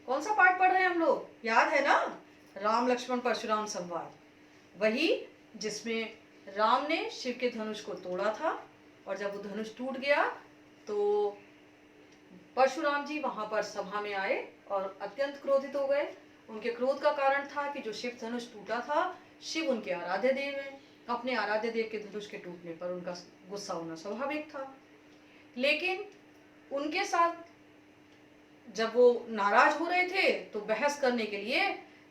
कौन सा पाठ पढ़ रहे हैं हम लोग, याद है ना? राम लक्ष्मण परशुराम संवाद, वही जिसमें राम ने शिव के धनुष को तोड़ा था और जब वो धनुष टूट गया तो परशुराम जी वहां पर सभा में आए और अत्यंत क्रोधित हो गए। उनके क्रोध का कारण था कि जो शिव धनुष टूटा था, शिव उनके आराध्य देव हैं, अपने आराध्य देव के धनुष के टूटने पर उनका गुस्सा होना स्वाभाविक था। लेकिन उनके साथ जब वो नाराज हो रहे थे तो बहस करने के लिए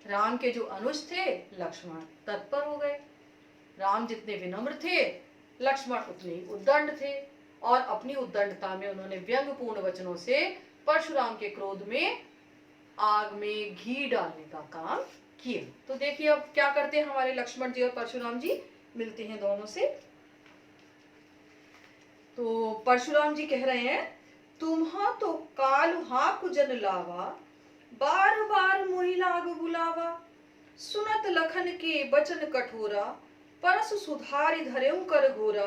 राम के जो अनुज थे लक्ष्मण तत्पर हो गए। राम जितने विनम्र थे, लक्ष्मण उतने ही उद्दंड थे और अपनी उद्दंडता में उन्होंने व्यंग्यपूर्ण वचनों से परशुराम के क्रोध में आग में घी डालने का काम किया। तो देखिए अब क्या करते हैं हमारे लक्ष्मण जी और परशुराम जी, मिलते हैं दोनों से। तो परशुराम जी कह रहे हैं, तुम्हा तो काल हाक जन लावा, बार बार मोहि लाग बुलावा, सुनत लखन के बचन कठोरा, परस सुधारि धरेउ कर घोरा,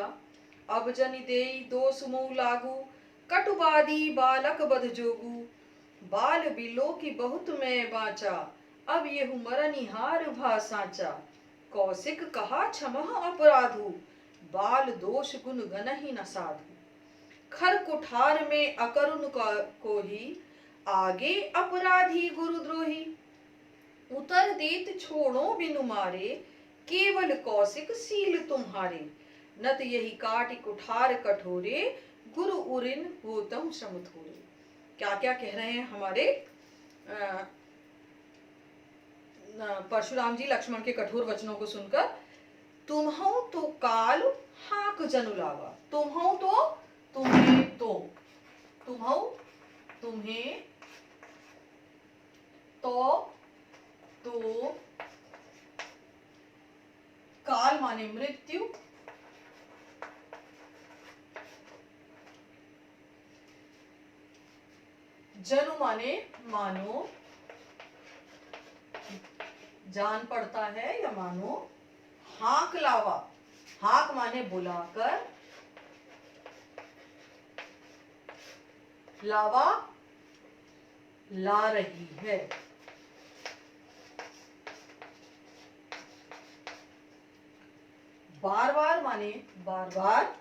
अब जनि देई दोष मोह लागू, कटुबादी बालक बध जोगू, बाल बिलो की बहुत मैं बाचा, अब येहु मरनिहार भा साचा, कौशिक कहा क्षमः अपराधु, बाल दोष गुण गनहि न साधु, खर कुठार में अकरुण को ही, आगे अपराधी गुरुद्रोही, उतर देत छोड़ो बिनु मारे, केवल कौशिक सील तुम्हारे, नत यही काटि कुठार कठोरे, गुरु उरिन होतम श्रम थोरे। क्या क्या कह रहे हैं हमारे परशुराम जी लक्ष्मण के कठोर वचनों को सुनकर। तुम्हौ तो काल हाक जनु लावा, तुम्हौ तो तुम्हें, तुम्हौ तुम्हें, तो काल माने मृत्यु, जनु माने मानो, जान पड़ता है या मानो, हाक लावा, हाक माने बुलाकर, लावा ला रही है, बार बार माने बार बार,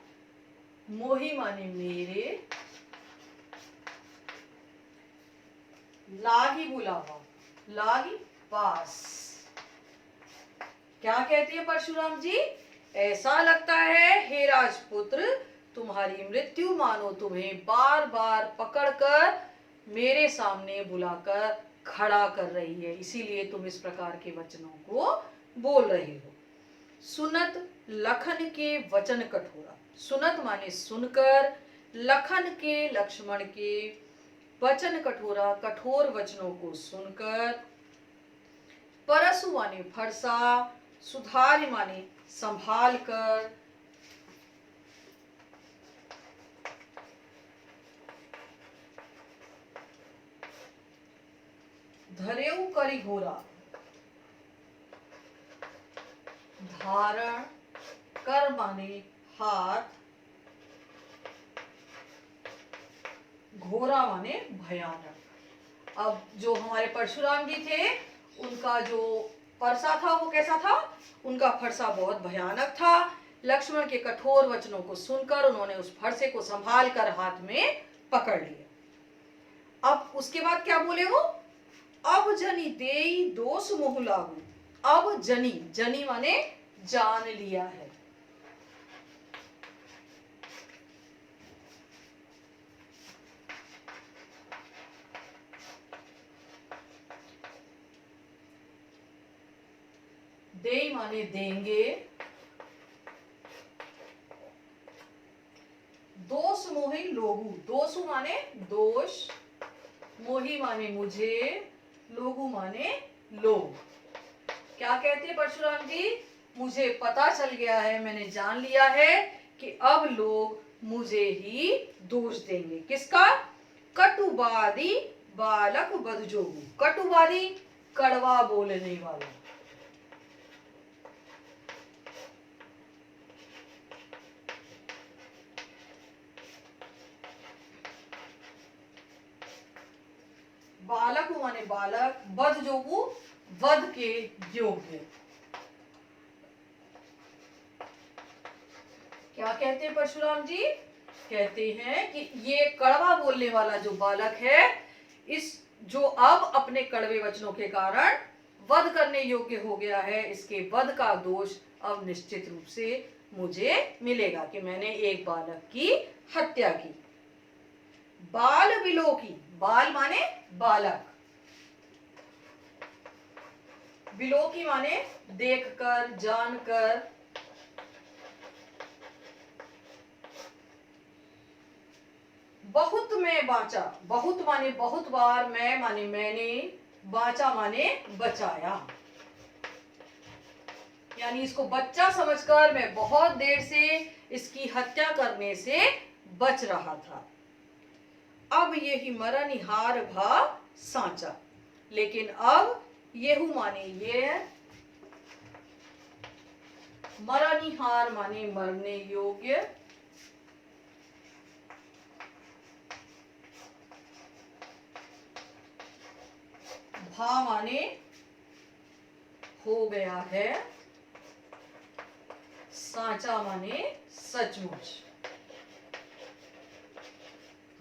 मोही माने मेरे, लागी बुलावा, लागी पास। क्या कहती है परशुराम जी? ऐसा लगता है हे राजपुत्र, तुम्हारी मृत्यु मानो तुम्हें बार बार पकड़कर मेरे सामने बुलाकर खड़ा कर रही है, इसीलिए तुम इस प्रकार के वचनों को बोल रहे हो। सुनत लखन के वचन कठोरा, सुनत माने सुनकर, लखन के लक्ष्मण के, वचन कठोरा कठोर वचनों को सुनकर, परसु माने फरसा, सुधार माने संभाल कर, धरेउ करी घोरा, धारण कर माने हाथ, घोरा माने भयानक। अब जो हमारे परशुराम जी थे, उनका जो फरसा था वो कैसा था? उनका फरसा बहुत भयानक था। लक्ष्मण के कठोर वचनों को सुनकर उन्होंने उस फरसे को संभाल कर हाथ में पकड़ लिया। अब उसके बाद क्या बोले वो? अब जनी देई दोष मोह लागू, अब जनी, जनी माने जान लिया है, दे माने देंगे, दोष मोहि लोगू, दोषु माने दोष, मोहि माने मुझे, लोगू माने लोग। क्या कहते हैं परशुराम जी? मुझे पता चल गया है, मैंने जान लिया है कि अब लोग मुझे ही दोष देंगे। किसका? कटुवादी बालक बदजोगू, कटुवादी कड़वा बोलने वाला, बालक माने बालक, वध जो वो वध के योग्य। क्या कहते हैं परशुराम जी? कहते हैं कि ये कड़वा बोलने वाला जो बालक है, इस जो अब अपने कड़वे वचनों के कारण वध करने योग्य हो गया है, इसके वध का दोष अब निश्चित रूप से मुझे मिलेगा कि मैंने एक बालक की हत्या की। बाल विलोकी, बाल माने बालक, विलोकी माने देखकर, जानकर। बहुत मैं बांचा, बहुत माने बहुत बार, मैं माने मैंने, बांचा माने बचाया। यानी इसको बच्चा समझकर मैं बहुत देर से इसकी हत्या करने से बच रहा था। अब यही मरनिहार भा सांचा, लेकिन अब येहू माने ये, मरनिहार माने मरने योग्य, भा माने हो गया है, सांचा माने सचमुच।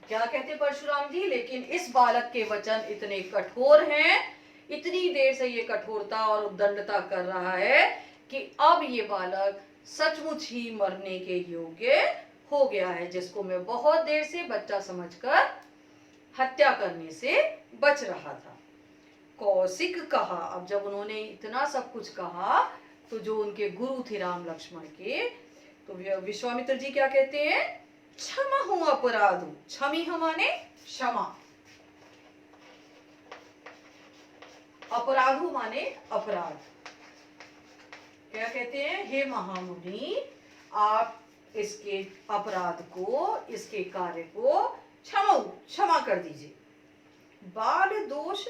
क्या कहते परशुराम जी? लेकिन इस बालक के वचन इतने कठोर हैं, इतनी देर से ये कठोरता और उद्दंडता कर रहा है कि अब ये बालक सचमुच ही मरने के योग्य हो गया है, जिसको मैं बहुत देर से बच्चा समझकर हत्या करने से बच रहा था। कौशिक कहा, अब जब उन्होंने इतना सब कुछ कहा तो जो उनके गुरु थे राम लक्ष्मण के, तो विश्वामित्र जी क्या कहते हैं? क्षमा हूं अपराधु, क्षमी माने क्षमा, अपराधु माने अपराध। क्या कहते हैं? हे महामुनि, आप इसके अपराध को, इसके कार्य को क्षमा कर दीजिए। बाल दोष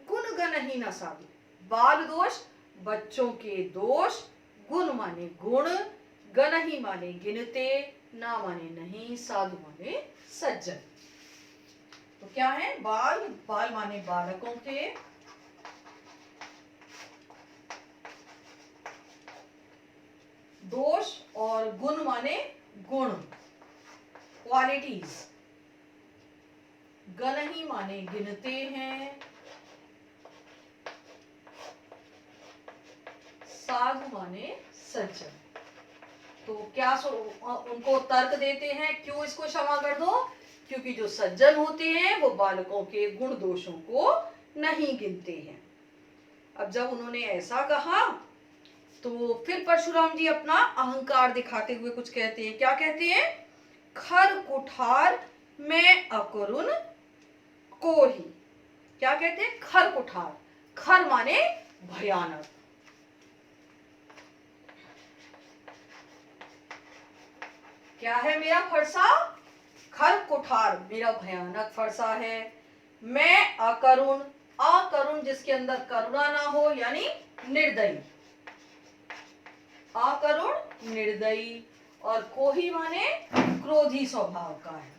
गुण गण ही न साधु, बाल दोष बच्चों के दोष, गुण माने गुण, गण ही माने गिनते, ना माने नहीं, साधु माने सज्जन। तो क्या है? बाल, बाल माने बालकों के, दोष, और गुण माने गुण, क्वालिटीज, गण ही माने गिनते हैं, साधु माने सज्जन। तो क्या उनको तर्क देते हैं क्यों इसको क्षमा कर दो? क्योंकि जो सज्जन होते हैं वो बालकों के गुण दोषों को नहीं गिनते हैं। अब जब उन्होंने ऐसा कहा तो फिर परशुराम जी अपना अहंकार दिखाते हुए कुछ कहते हैं। क्या कहते हैं? खर कुठार मैं अकरुण को ही। क्या कहते हैं? खर कुठार, खर माने भयानक, क्या है मेरा फरसा? खर कुठार, मेरा भयानक फरसा है। मैं अकरुण, अकरुण जिसके अंदर करुणा ना हो, यानी निर्दयी, अकरुण निर्दयी, और कोही माने क्रोधी स्वभाव का है।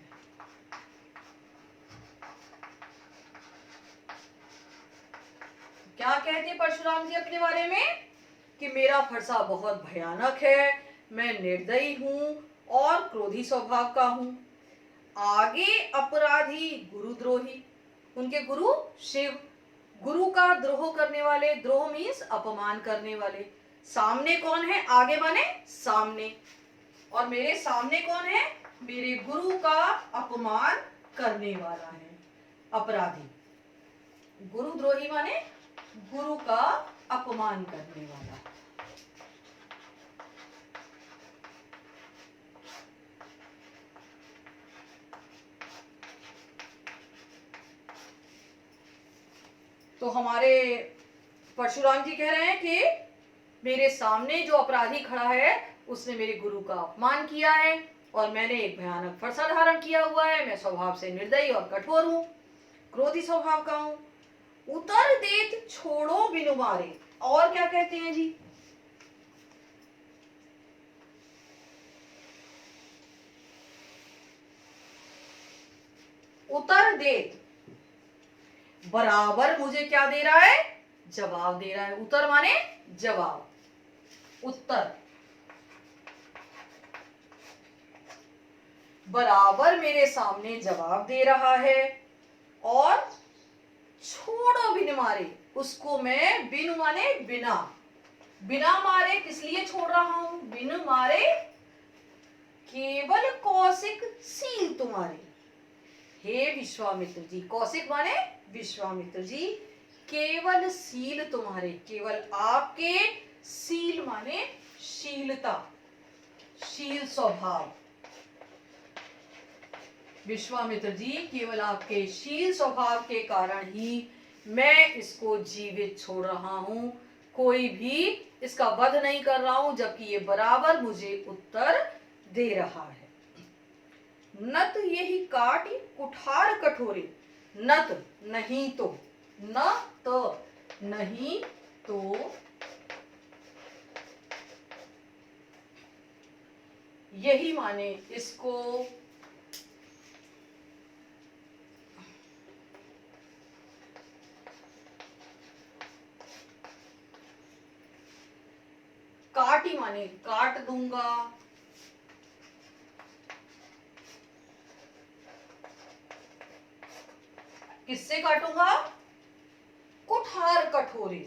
क्या कहते परशुराम जी अपने बारे में? कि मेरा फरसा बहुत भयानक है, मैं निर्दयी हूं और क्रोधी स्वभाव का हूं। आगे अपराधी गुरुद्रोही, उनके गुरु शिव, गुरु का द्रोह करने वाले, द्रोह मीन्स अपमान करने वाले। सामने कौन है? आगे माने सामने, और मेरे सामने कौन है? मेरे गुरु का अपमान करने वाला है अपराधी। गुरुद्रोही माने गुरु का अपमान करने वाला। तो हमारे परशुराम जी कह रहे हैं कि मेरे सामने जो अपराधी खड़ा है उसने मेरे गुरु का अपमान किया है और मैंने एक भयानक फरसा धारण किया हुआ है। मैं स्वभाव से निर्दयी और कठोर हूं, क्रोधी स्वभाव का हूं। उतर देत छोड़ो बिनु मारे, और क्या कहते हैं जी? उतर देत बराबर मुझे क्या दे रहा है, जवाब दे रहा है। उत्तर माने जवाब, उत्तर बराबर मेरे सामने जवाब दे रहा है। और छोड़ो बिन मारे, उसको मैं बिन माने बिना, बिना मारे किस लिए छोड़ रहा हूं, बिन मारे केवल कौशिक सील तुम्हारे। हे विश्वामित्र जी, कौशिक माने विश्वामित्र जी, केवल सील तुम्हारे, केवल आपके, सील माने शीलता, शील स्वभाव। विश्वामित्र जी, केवल आपके शील स्वभाव के कारण ही मैं इसको जीवित छोड़ रहा हूं, कोई भी इसका वध नहीं कर रहा हूं, जबकि ये बराबर मुझे उत्तर दे रहा है। नत यही काटी कुठार कठोरे, नत नहीं तो, न तो नहीं तो, यही माने इसको काटी माने काट दूंगा, किससे काटूंगा, कुठार कठोरे,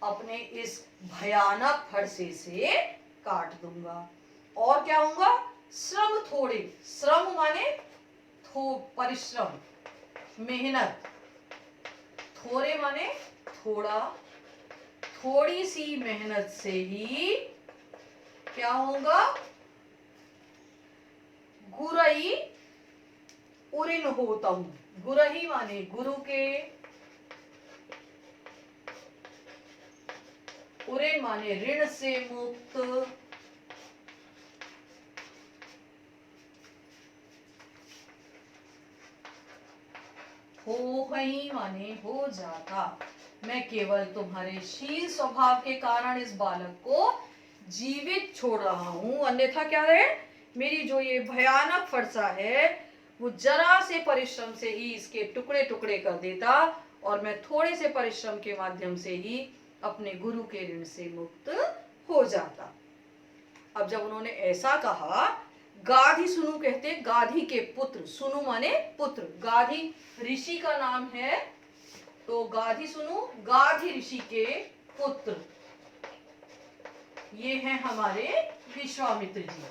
अपने इस भयानक फरसे से काट दूंगा। और क्या होगा, श्रम थोड़े, श्रम माने परिश्रम, मेहनत, थोड़े माने थोड़ा, थोड़ी सी मेहनत से ही क्या होगा, गुरई उरिन होता हूं। गुरही माने गुरु के, उरिन माने ऋण से मुक्त, हो ही माने हो जाता। मैं केवल तुम्हारे शील स्वभाव के कारण इस बालक को जीवित छोड़ रहा हूं, अन्यथा क्या है, मेरी जो ये भयानक फरसा है वो जरा से परिश्रम से ही इसके टुकड़े टुकड़े कर देता, और मैं थोड़े से परिश्रम के माध्यम से ही अपने गुरु के ऋण से मुक्त हो जाता। अब जब उन्होंने ऐसा कहा, गाधी सुनु कहते, गाधी के पुत्र, सुनु माने पुत्र, गाधी ऋषि का नाम है, तो गाधी सुनु गाधी ऋषि के पुत्र, ये हैं हमारे विश्वामित्र जी।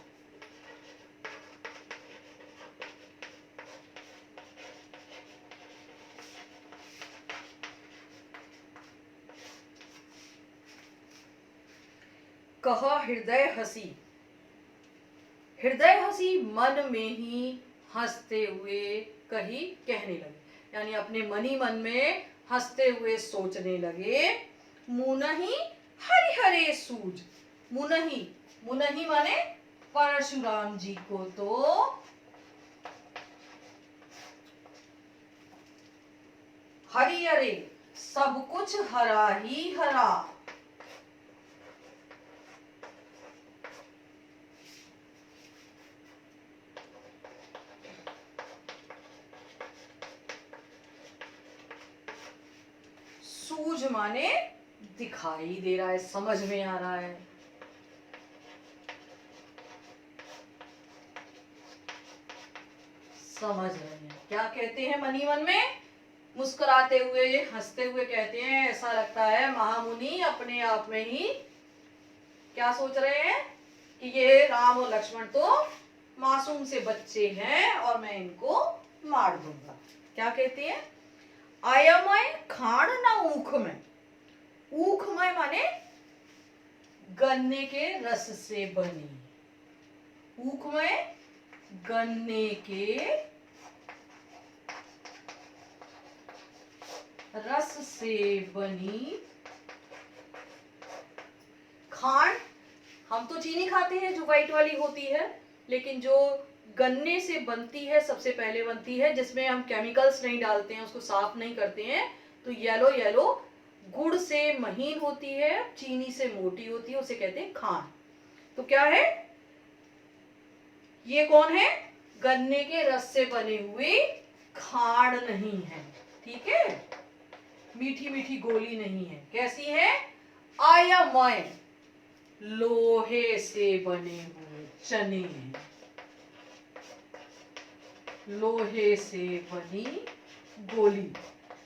कहा हृदय हसी, हृदय हसी मन में ही हंसते हुए कही कहने लगे, यानी अपने मनी मन में हंसते हुए सोचने लगे, मुनहि हरिहरे सूज, मुनहि, मुनहि माने परशुराम जी को तो हरिहरे सब कुछ हरा ही हरा, सूझ माने दिखाई दे रहा है, समझ में आ रहा है, समझ रहे हैं। क्या कहते हैं मनी मन में, मुस्कुराते हुए हंसते हुए कहते हैं, ऐसा लगता है महामुनि अपने आप में ही क्या सोच रहे हैं कि ये राम और लक्ष्मण तो मासूम से बच्चे हैं और मैं इनको मार दूंगा। क्या कहते हैं, आयमय खाण ना ऊख में, ऊखमय माने गन्ने के रस से बनी, ऊखमय गन्ने के रस से बनी खांड, हम तो चीनी खाते हैं जो व्हाइट वाली होती है, लेकिन जो गन्ने से बनती है सबसे पहले बनती है, जिसमें हम केमिकल्स नहीं डालते हैं, उसको साफ नहीं करते हैं, तो येलो येलो गुड़ से महीन होती है, चीनी से मोटी होती है, उसे कहते हैं खांड। तो क्या है, ये कौन है, गन्ने के रस से बने हुए खांड नहीं है, ठीक है। मीठी मीठी गोली नहीं है। कैसी है? आयमय लोहे से बने हुए चने हैं। लोहे से बनी गोली,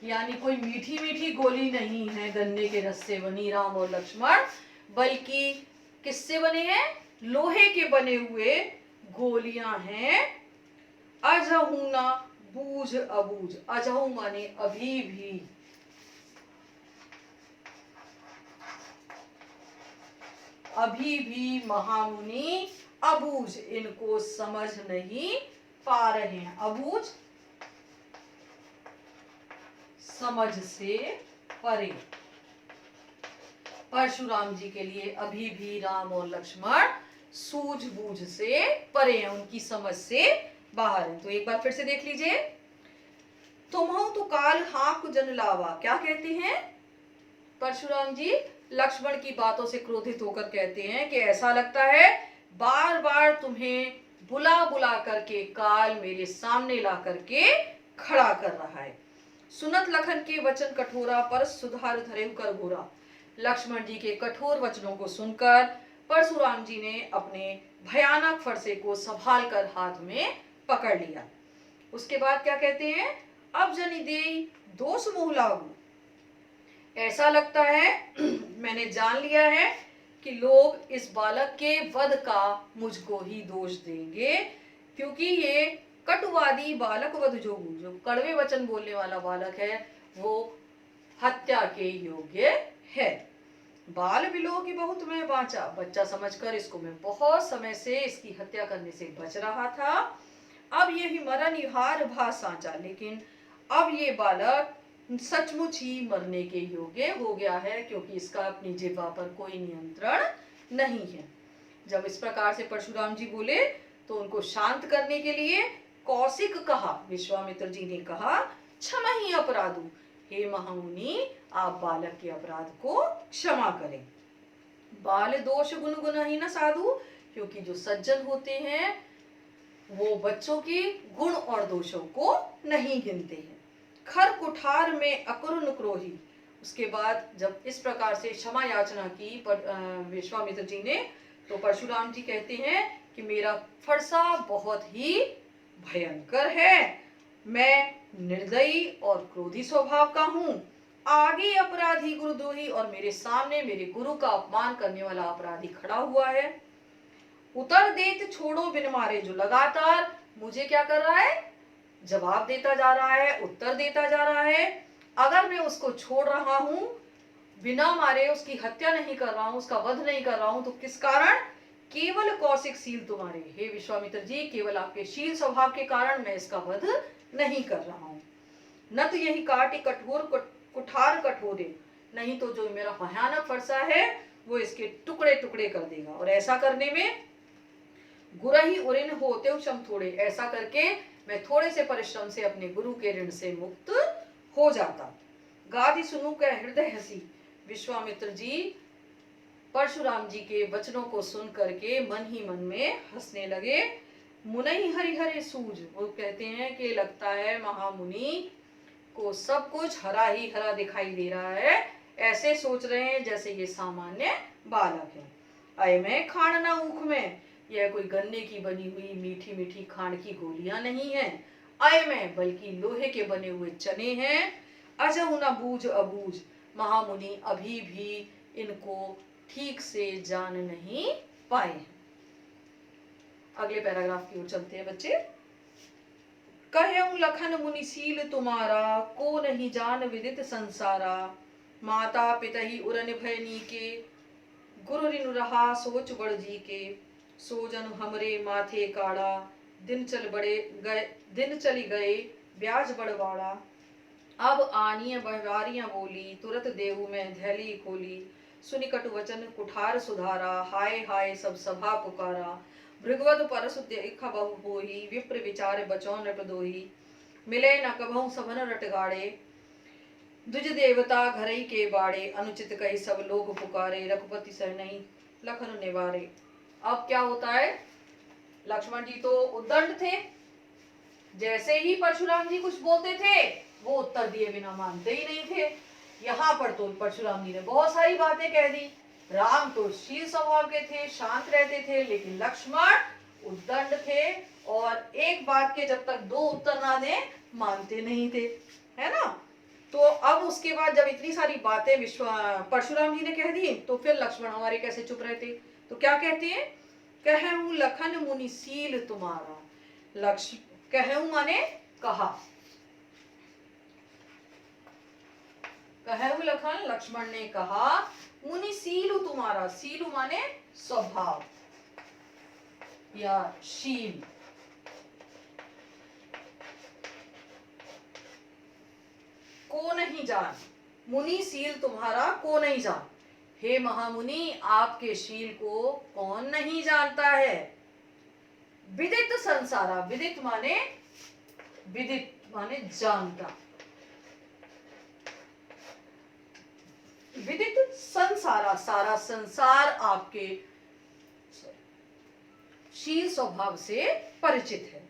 यानी कोई मीठी मीठी गोली नहीं है गन्ने के रस से बनी राम और लक्ष्मण, बल्कि किससे बने हैं? लोहे के बने हुए गोलियां हैं। अजहुना बूझ अबूझ, अजहु माने अभी भी, अभी भी महामुनि अबूझ इनको समझ नहीं पा रहे हैं। अबूझ समझ से परे। परशुराम जी के लिए अभी भी राम और लक्ष्मण सूझबूझ से परे हैं, उनकी समझ से बाहर है। तो एक बार फिर से देख लीजिए। तुम्हु तो काल हाक जन लावा, क्या कहते हैं परशुराम जी? लक्ष्मण की बातों से क्रोधित होकर कहते हैं कि ऐसा लगता है बार बार तुम्हें बुला बुला करके काल मेरे सामने ला करके खड़ा कर रहा है। सुनत लखन के वचन कठोरा पर सुधार धरे कर घोरा। लक्ष्मण जी के कठोर वचनों को सुनकर परशुराम जी ने अपने भयानक फरसे को संभाल कर हाथ में पकड़ लिया। उसके बाद क्या कहते हैं? अब जनि देई दोष मोह लागू, ऐसा लगता है मैंने जान लिया है कि लोग इस बालक के वध का मुझको ही दोष देंगे, क्योंकि ये कटुवादी बालक वध जोगु, जो कड़वे वचन बोलने वाला बालक है, वो हत्या के योग्य है। बाल बिलो की बहुत मैं बांचा, बच्चा समझकर इसको मैं बहुत समय से इसकी हत्या करने से बच रहा था। अब यही मरण हार भा सांचा, लेकिन अब ये बालक सचमुच ही मरने के योग्य हो गया है, क्योंकि इसका अपनी जिह्वा पर कोई नियंत्रण नहीं है। जब इस प्रकार से परशुराम जी बोले तो उनको शांत करने के लिए कौशिक कहा, विश्वामित्र जी ने कहा, क्षमा ही अपराधु, हे महामुनि आप बालक के अपराध को क्षमा करें। बाल दोष गुण गुण ही न साधु, क्योंकि जो सज्जन होते हैं वो बच्चों के गुण और दोषों को नहीं गिनते हैं। खर कुठार में अकुरुन क्रोही। उसके बाद जब इस प्रकार से क्षमा याचना की विश्वामित्र जी ने, तो परशुराम जी कहते हैं कि मेरा फरसा बहुत ही भयंकर है, मैं निर्दयी और क्रोधी स्वभाव का हूँ। आगे अपराधी गुरुद्रोही, और मेरे सामने मेरे गुरु का अपमान करने वाला अपराधी खड़ा हुआ है। उतर देत छोड़ो बिन मारे, जो लगातार मुझे क्या कर रहा है? जवाब देता जा रहा है, उत्तर देता जा रहा है। अगर मैं उसको छोड़ रहा हूं बिना मारे, उसकी हत्या नहीं कर रहा हूं, उसका वध नहीं कर रहा हूं, तो किस कारण? केवल कौशिक शील तुम्हारे, हे विश्वामित्र जी, केवल आपके शील स्वभाव के कारण मैं इसका वध नहीं कर रहा हूं। न तो यही काटे कठोर कुठार कठोरे, नहीं तो जो मेरा भयानक फरसा है वो इसके टुकड़े टुकड़े कर देगा। और ऐसा करने में गुरही उरिन होते क्षम थोड़े, ऐसा करके मैं थोड़े से परिश्रम से अपने गुरु के ऋण से मुक्त हो जाता। गादी सुनु का हृदय हसी, विश्वामित्र जी परशुराम जी के वचनों को सुन करके मन ही मन में हंसने लगे। मुनि हरि हरे सूझ, वो कहते हैं कि लगता है महामुनि को सब कुछ हरा ही हरा दिखाई दे रहा है, ऐसे सोच रहे हैं जैसे ये सामान्य बालक है। अय मैं खान ना ऊख में, यह कोई गन्ने की बनी हुई मीठी मीठी खांड की गोलियां नहीं है। अय में बल्कि लोहे के बने हुए चने हैं। अजहु न बूझ अबूझ, महामुनि अभी भी इनको ठीक से जान नहीं पाए हैं। अगले पैराग्राफ की ओर चलते हैं बच्चे। कहऊं लखन मुनिशील तुम्हारा, को नहीं जान विदित संसारा। माता पिता ही उरन भय नीके, गुरु ऋण रहा सोच बड़ जी के। सोजन हमरे माथे काड़ा, दिन चली गए ब्याज बड़वाड़ा। अब आनिय बहवारियां बोली, तुरत देहु में धैली खोली। सुनि कटु वचन कुठार सुधारा, हाय हाय सब सभा पुकारा। भृगवत परसु देखा बहु होही, विप्र विचार बचौ नट दोही। मिले न कभऊ सभन रट गाड़े, द्विज देवता घरई के बाड़े। अनुचित कही सब लोग पुकारे, रघुपति सह नहीं लखन निवारे। अब क्या होता है? लक्ष्मण जी तो उद्दंड थे, जैसे ही परशुराम जी कुछ बोलते थे वो उत्तर दिए बिना मानते ही नहीं थे। यहाँ पर तो परशुराम जी ने बहुत सारी बातें कह दी। राम तो शील स्वभाव के थे, शांत रहते थे, लेकिन लक्ष्मण उद्दंड थे और एक बात के जब तक दो उत्तर ना दें मानते नहीं थे, है ना। तो अब उसके बाद जब इतनी सारी बातें परशुराम जी ने कह दी तो फिर लक्ष्मण हमारे कैसे चुप रहते। तो क्या कहते हैं, कहूं लखन मुनि सील तुम्हारा। कहूं माने कहा, कहूं लखन लक्ष्मण ने कहा, मुनि सीलु तुम्हारा, सीलु माने स्वभाव या शील। को नहीं जान, मुनि सील तुम्हारा को नहीं जान। हे महामुनि, आपके शील को कौन नहीं जानता है। विदित संसारा, विदित माने जानता, विदित संसारा, सारा संसार आपके शील स्वभाव से परिचित है।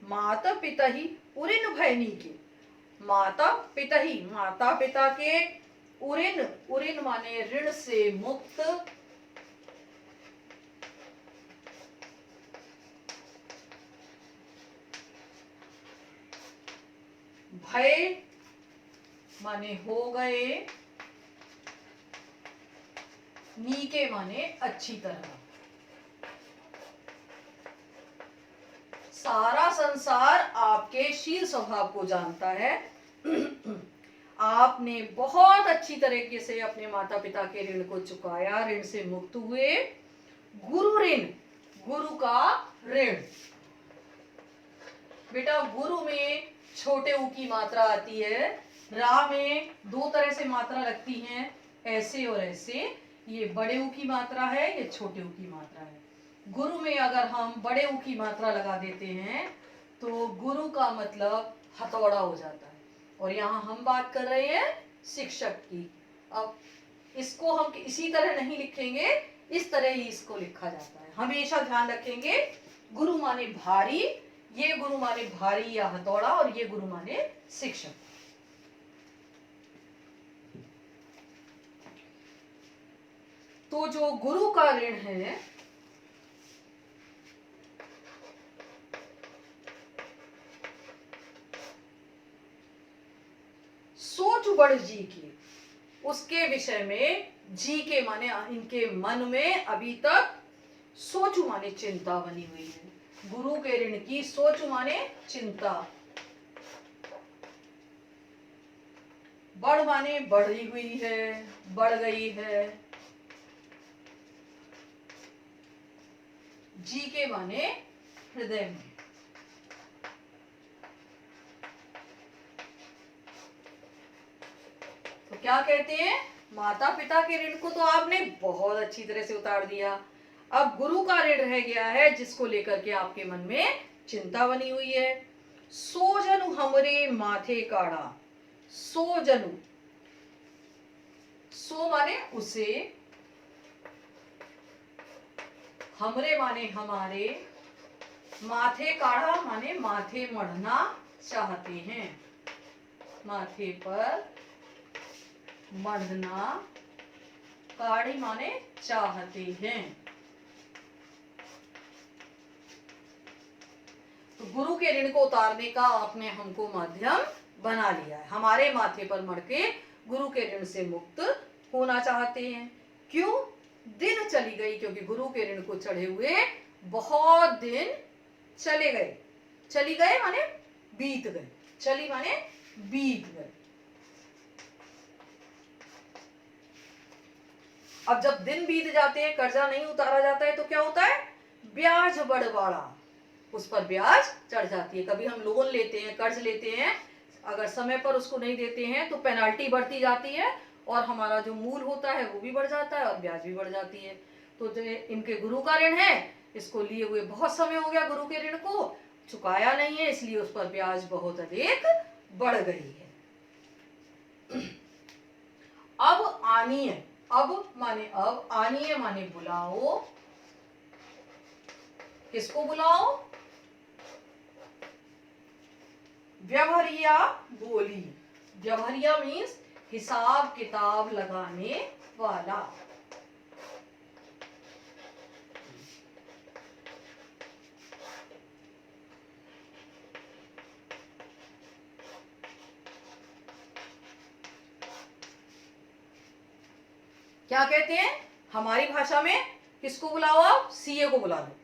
माता पिता ही उरिन भयनी के, माता पिता ही, माता पिता के उरिन, उरिन माने ऋण से मुक्त, भय माने हो गए, नीके माने अच्छी तरह। सारा संसार आपके शील स्वभाव को जानता है। आपने बहुत अच्छी तरीके से अपने माता पिता के ऋण को चुकाया, ऋण से मुक्त हुए। गुरु ऋण, गुरु का ऋण, बेटा गुरु में छोटे ऊ की मात्रा आती है, रा में दो तरह से मात्रा लगती हैं, ऐसे और ऐसे। ये बड़े ऊ की मात्रा है, ये छोटे ऊ की मात्रा है। गुरु में अगर हम बड़े ऊ की मात्रा लगा देते हैं तो गुरु का मतलब हथौड़ा हो जाता है। और यहाँ हम बात कर रहे हैं शिक्षक की। अब इसको हम इसी तरह नहीं लिखेंगे, इस तरह ही इसको लिखा जाता है। हमेशा ध्यान रखेंगे, गुरु माने भारी, ये गुरु माने भारी या हथौड़ा, और ये गुरु माने शिक्षक। तो जो गुरु का ऋण है, सोच बड़ जी की, उसके विषय में जी के माने इनके मन में अभी तक सोचु माने चिंता बनी हुई है। गुरु के ऋण की सोचु माने चिंता, बढ़ माने बढ़ी हुई है, बढ़ गई है, जी के माने हृदय में। तो क्या कहते हैं, माता पिता के ऋण को तो आपने बहुत अच्छी तरह से उतार दिया, अब गुरु का ऋण रह गया है जिसको लेकर के आपके मन में चिंता बनी हुई है। सो जनु हमरे माथे काढ़ा, सो जनु, सो माने उसे, हमरे माने हमारे, माथे काढ़ा माने माथे मढ़ना चाहते हैं, माथे पर मढ़ना, काढ़ी माने चाहते हैं। तो गुरु के ऋण को उतारने का आपने हमको माध्यम बना लिया है। हमारे माथे पर मढ़ के गुरु के ऋण से मुक्त होना चाहते हैं। क्यों? दिन चली गई, क्योंकि गुरु के ऋण को चढ़े हुए बहुत दिन चले गए। चली गए माने बीत गए, चली माने बीत गए। अब जब दिन बीत जाते हैं, कर्जा नहीं उतारा जाता है तो क्या होता है, ब्याज बढ़वाड़ा, उस पर ब्याज चढ़ जाती है। कभी हम लोन लेते हैं, कर्ज लेते हैं, अगर समय पर उसको नहीं देते हैं तो पेनाल्टी बढ़ती जाती है और हमारा जो मूल होता है वो भी बढ़ जाता है और ब्याज भी बढ़ जाती है। तो जो इनके गुरु का ऋण है, इसको लिए हुए बहुत समय हो गया, गुरु के ऋण को चुकाया नहीं है, इसलिए उस पर ब्याज बहुत अधिक बढ़ गई है। अब आनीय, अब माने अब, आनीय माने बुलाओ, किसको बुलाओ, व्यवहारिया बोली। व्यवहारिया मीन्स हिसाब किताब लगाने वाला। क्या कहते हैं हमारी भाषा में? किसको बुलाओ आप? सीए को बुला लो।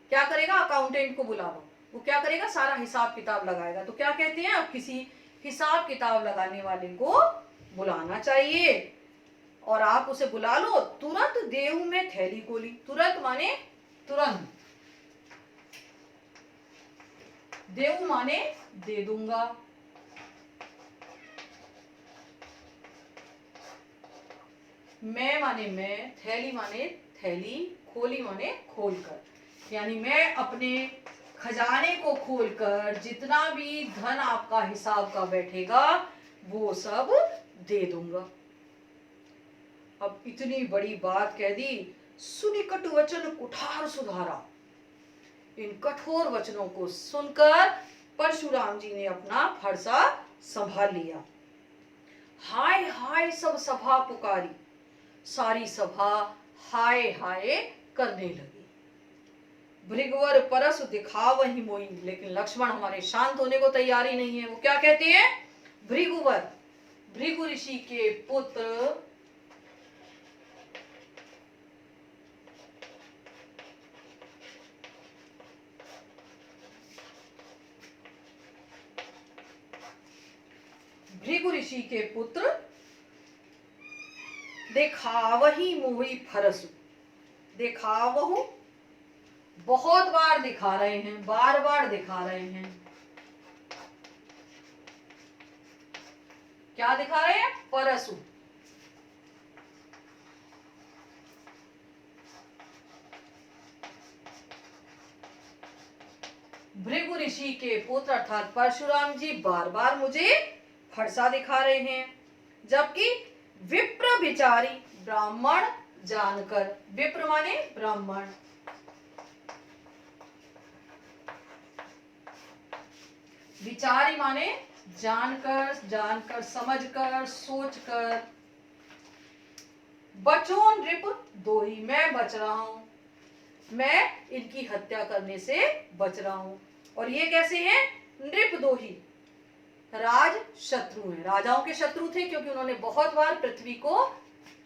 क्या करेगा? अकाउंटेंट को बुला लो। वो क्या करेगा? सारा हिसाब किताब लगाएगा। तो क्या कहते हैं? अब किसी हिसाब किताब लगाने वाले को बुलाना चाहिए और आप उसे बुला लो। तुरंत देऊ में थैली खोली। तुरंत माने तुरंत, देऊ माने दे दूंगा। मैं माने मैं, थैली माने थैली, खोली माने खोलकर। यानी मैं अपने खजाने को खोलकर जितना भी धन आपका हिसाब का बैठेगा वो सब दे दूंगा। अब इतनी बड़ी बात कह दी, सुनि कटु वचन कुठार सुधारा। इन कठोर वचनों को सुनकर परशुराम जी ने अपना फरसा संभाल लिया। हाय हाय सब सभा पुकारी। सारी सभा हाय हाय करने लगी। भृगुवर परस दिखावहि मोहि। लेकिन लक्ष्मण हमारे शांत होने को तैयार ही नहीं है। वो क्या कहते हैं? भृगुवर, भृगु ऋषि के पुत्र भृगु ऋषि के पुत्र दिखावहि मोहि फरसु। दिखावहु बहुत बार दिखा रहे हैं, बार बार दिखा रहे हैं। क्या दिखा रहे हैं? परसु। भृगु ऋषि के पुत्र अर्थात परशुराम जी बार बार मुझे फरसा दिखा रहे हैं। जबकि विप्र विचारी ब्राह्मण जानकर, विप्र माने ब्राह्मण, विचारी माने जानकर, जानकर समझकर सोचकर। बचो नृप दोही, मैं बच रहा हूं, मैं इनकी हत्या करने से बच रहा हूं। और ये कैसे हैं? नृप दोही, राज शत्रु हैं, राजाओं के शत्रु थे क्योंकि उन्होंने बहुत बार पृथ्वी को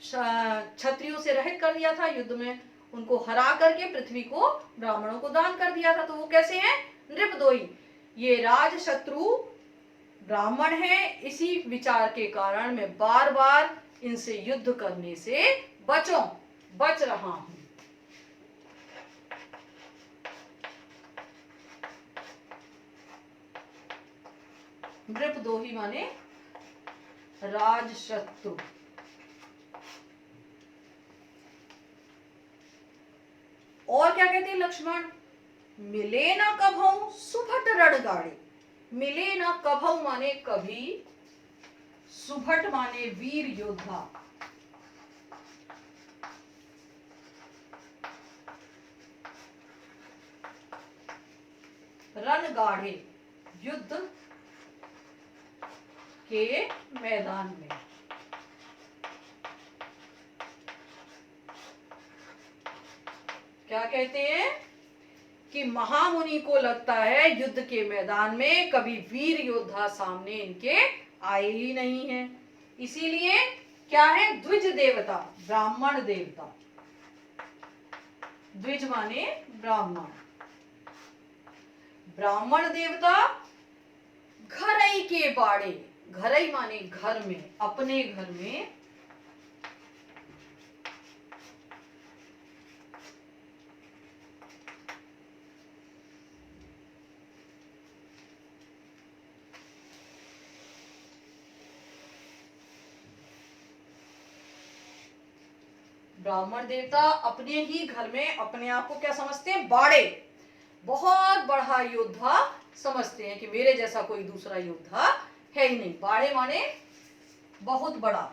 क्षत्रियों से रहित कर दिया था युद्ध में। उनको हरा करके पृथ्वी को ब्राह्मणों को दान कर दिया था। तो वो कैसे हैं? नृपदोही। ये राज शत्रु ब्राह्मण हैं। इसी विचार के कारण मैं बार बार इनसे युद्ध करने से बच रहा हूं। नृपदोही माने राजशत्रु। और क्या कहते हैं लक्ष्मण? मिले न कभऊ सुभट रणगाड़े। मिले न कभऊ माने कभी, सुभट माने वीर योद्धा। रणगाड़े युद्ध के मैदान में। क्या कहते हैं कि महामुनि को लगता है युद्ध के मैदान में कभी वीर योद्धा सामने इनके आए ही नहीं है। इसीलिए क्या है? द्विज देवता, ब्राह्मण देवता। द्विज माने ब्राह्मण, ब्राह्मण देवता घरई के बाड़े। घरई माने घर में, अपने घर में ब्राह्मण देवता अपने ही घर में अपने आप को क्या समझते हैं? बाड़े, बहुत बड़ा योद्धा समझते हैं कि मेरे जैसा कोई दूसरा योद्धा है ही नहीं। बाड़े माने बहुत बड़ा।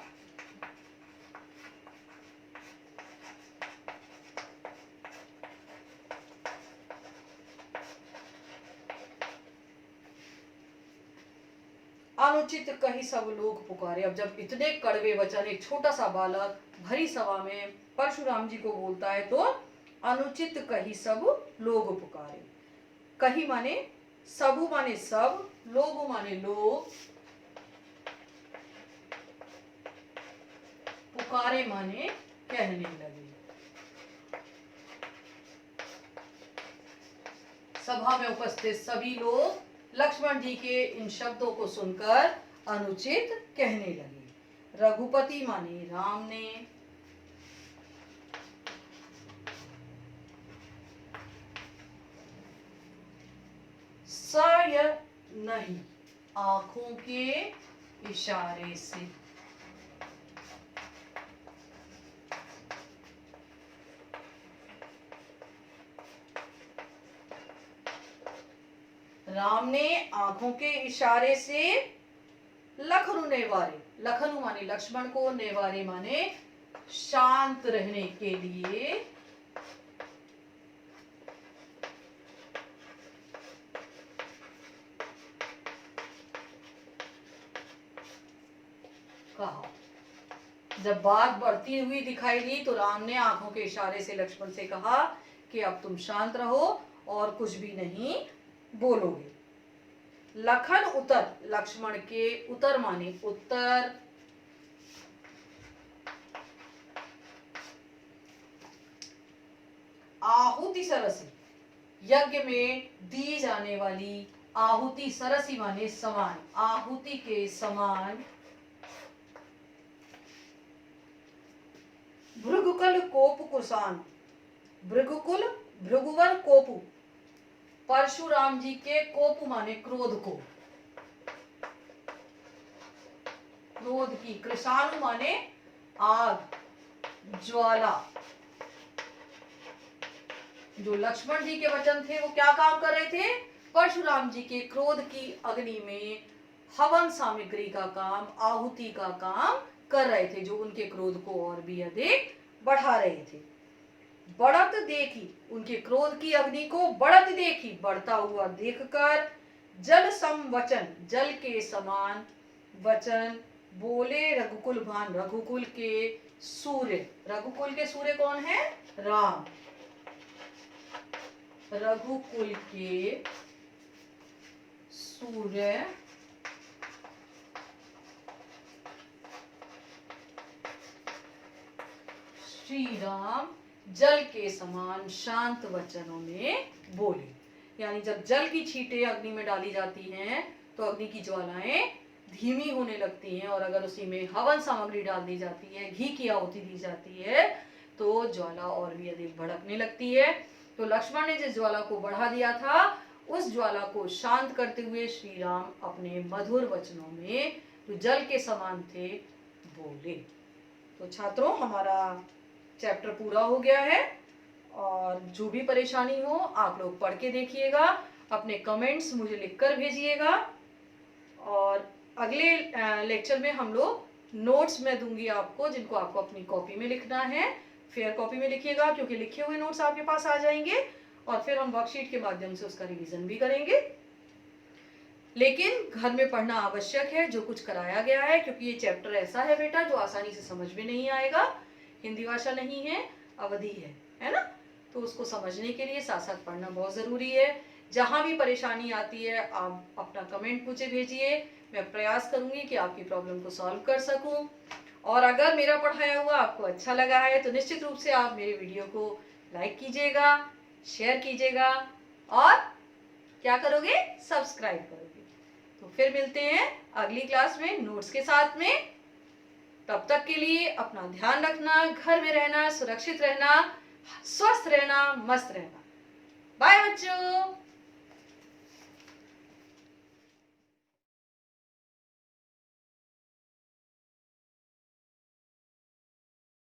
अनुचित कही सब लोग पुकारे। अब जब इतने कड़वे वचन एक छोटा सा बालक भरी सभा में परशुराम जी को बोलता है तो अनुचित कही सब लोग पुकारे। कही माने सबु माने सब, लोग माने लोग, पुकारे माने कहने लगे। सभा में उपस्थित सभी लोग लक्ष्मण जी के इन शब्दों को सुनकर अनुचित कहने लगे। रघुपति माने राम ने, सय नहीं आंखों के इशारे से, राम ने आंखों के इशारे से लखनु नेवारे, लखनु माने लक्ष्मण को, नेवारे माने शांत रहने के लिए कहा। जब बात बढ़ती हुई दिखाई दी तो राम ने आंखों के इशारे से लक्ष्मण से कहा कि अब तुम शांत रहो और कुछ भी नहीं बोलोगे। लखन उतर, लक्ष्मण के उतर माने उत्तर, आहुति सरसी, यज्ञ में दी जाने वाली आहुति, सरसी माने समान, आहुति के समान, भृगुकुल कोप कुसान, भृगुकुल भृगुवर कोपु, परशुराम जी के कोप माने क्रोध को, क्रोध की, कृषाणु माने आग, ज्वाला। जो लक्ष्मण जी के वचन थे वो क्या काम कर रहे थे? परशुराम जी के क्रोध की अग्नि में हवन सामग्री का काम, आहुति का काम कर रहे थे, जो उनके क्रोध को और भी अधिक बढ़ा रहे थे। बढ़त देखी, उनके क्रोध की अग्नि को बढ़त देखी, बढ़ता हुआ देखकर जल सम वचन, जल के समान वचन बोले रघुकुल भान, रघुकुल के सूर्य, रघुकुल के सूर्य कौन है? राम। रघुकुल के सूर्य श्री राम जल के समान शांत वचनों में बोले। यानी जब जल की छींटें अग्नि में डाली जाती हैं तो अग्नि की ज्वालाएं धीमी होने लगती हैं, और अगर उसी में हवन सामग्री डाल दी जाती है, घी की आहुति दी जाती है, तो ज्वाला और भी अधिक भड़कने लगती है। तो लक्ष्मण ने जिस ज्वाला को बढ़ा दिया था, उस ज्वाला को शांत करते हुए श्री राम अपने मधुर वचनों में जो जल के समान थे बोले। तो छात्रों, हमारा चैप्टर पूरा हो गया है, और जो भी परेशानी हो आप लोग पढ़ के देखिएगा, अपने कमेंट्स मुझे लिखकर भेजिएगा, और अगले लेक्चर में हम लोग नोट्स मैं दूंगी आपको, जिनको आपको अपनी कॉपी में लिखना है। फेयर कॉपी में लिखिएगा, क्योंकि लिखे हुए नोट्स आपके पास आ जाएंगे, और फिर हम वर्कशीट के माध्यम से उसका रिवीजन भी करेंगे। लेकिन घर में पढ़ना आवश्यक है जो कुछ कराया गया है, क्योंकि ये चैप्टर ऐसा है बेटा जो आसानी से समझ में नहीं आएगा। हिंदी भाषा नहीं है, अवधि है ना? तो उसको समझने के लिए साथ साथ पढ़ना बहुत जरूरी है। जहां भी परेशानी आती है आप अपना कमेंट मुझे भेजिए, मैं प्रयास करूंगी कि आपकी प्रॉब्लम को सॉल्व कर सकूं। और अगर मेरा पढ़ाया हुआ आपको अच्छा लगा है तो निश्चित रूप से आप मेरे वीडियो को लाइक कीजिएगा, शेयर कीजिएगा, और क्या करोगे? सब्सक्राइब करोगे। तो फिर मिलते हैं अगली क्लास में नोट्स के साथ में। तब तक के लिए अपना ध्यान रखना, घर में रहना, सुरक्षित रहना, स्वस्थ रहना, मस्त रहना। बाय बच्चों।